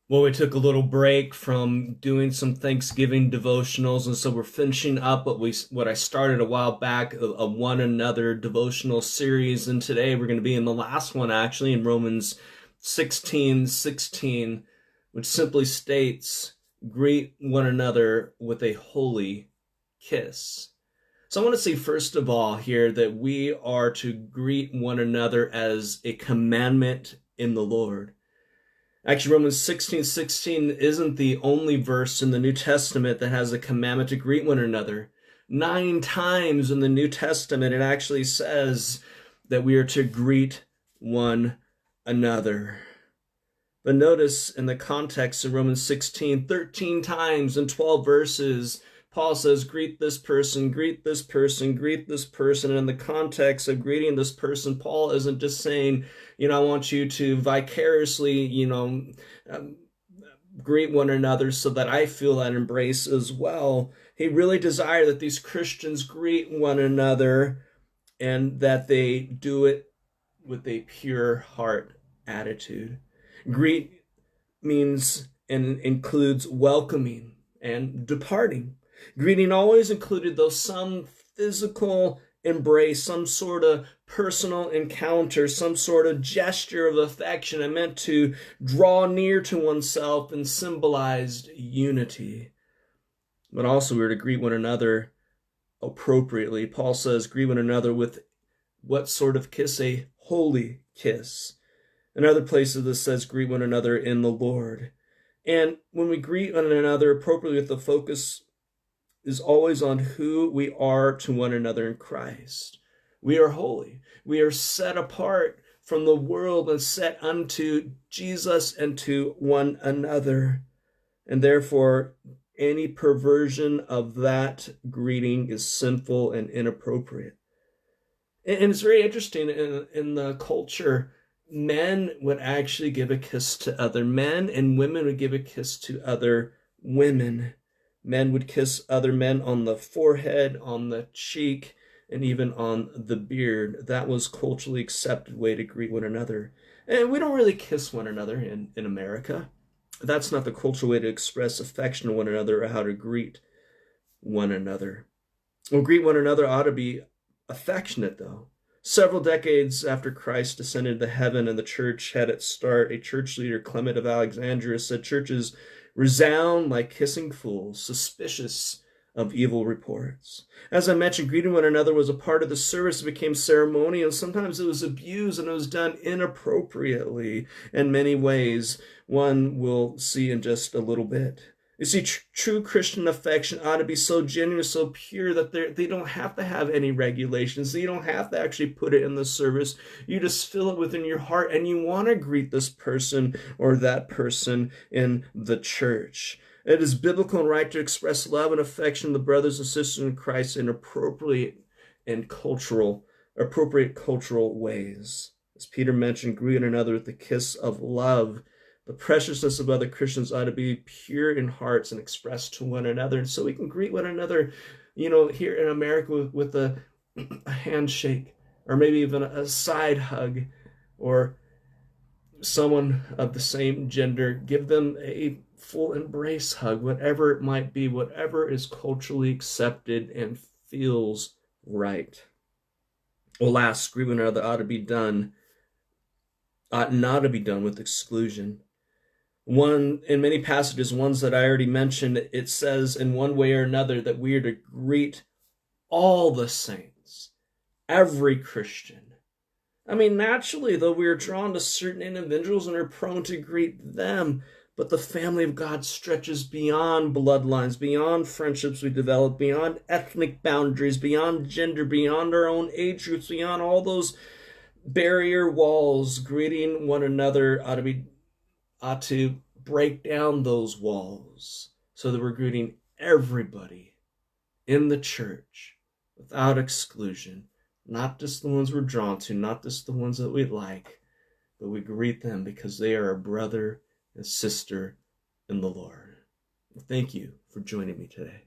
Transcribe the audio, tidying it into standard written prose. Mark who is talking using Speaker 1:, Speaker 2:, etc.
Speaker 1: Well, we took a little break from doing some Thanksgiving devotionals, and so we're finishing up what I started a while back, a one another devotional series. And today we're going to be in the last one, actually, in Romans 16:16, which simply states, "Greet one another with a holy kiss." So I want to say first of all here that we are to greet one another as a commandment in the Lord. Actually, Romans 16:16 isn't the only verse in the New Testament that has a commandment to greet one another. 9 times in the New Testament, it actually says that we are to greet one another. But notice in the context of Romans 16, 13 times in 12 verses, Paul says, greet this person, greet this person, greet this person. And in the context of greeting this person, Paul isn't just saying, I want you to vicariously, greet one another so that I feel that embrace as well. He really desired that these Christians greet one another and that they do it with a pure heart attitude. Greet means and includes welcoming and departing. Greeting always included, though, some physical embrace, some sort of personal encounter, some sort of gesture of affection. It meant to draw near to oneself and symbolized unity. But also, we were to greet one another appropriately. Paul says, greet one another with what sort of kiss? A holy kiss. In other places, this says, greet one another in the Lord. And when we greet one another appropriately, the focus is always on who we are to one another in Christ. We are holy. We are set apart from the world and set unto Jesus and to one another. And therefore, any perversion of that greeting is sinful and inappropriate. And it's very interesting in the culture. Men would actually give a kiss to other men, and women would give a kiss to other women. Men would kiss other men on the forehead, on the cheek, and even on the beard. That was culturally accepted way to greet one another. And we don't really kiss one another in America. That's not the cultural way to express affection to one another or how to greet one another. Well, greet one another ought to be affectionate, though. Several decades after Christ ascended to heaven and the church had its start, a church leader, Clement of Alexandria, said churches resound like kissing fools, suspicious of evil reports. As I mentioned, greeting one another was a part of the service. It became ceremonial, and sometimes it was abused and it was done inappropriately in many ways. One we'll see in just a little bit. You see, true Christian affection ought to be so genuine, so pure that they don't have to have any regulations. You don't have to actually put it in the service. You just feel it within your heart, and you want to greet this person or that person in the church. It is biblical and right to express love and affection to brothers and sisters in Christ in appropriate cultural ways. As Peter mentioned, greet one another with the kiss of love. The preciousness of other Christians ought to be pure in hearts and expressed to one another. And so we can greet one another, here in America with a handshake, or maybe even a side hug, or someone of the same gender, give them a full embrace hug, whatever it might be, whatever is culturally accepted and feels right. Well, last, greet one another ought not to be done with exclusion. One, in many passages, ones that I already mentioned, it says in one way or another that we are to greet all the saints, every Christian. I mean, naturally, though, we are drawn to certain individuals and are prone to greet them, but the family of God stretches beyond bloodlines, beyond friendships we develop, beyond ethnic boundaries, beyond gender, beyond our own age groups, beyond all those barrier walls. Greeting one another ought to break down those walls so that we're greeting everybody in the church without exclusion, not just the ones we're drawn to, not just the ones that we like, but we greet them because they are a brother and sister in the Lord. Thank you for joining me today.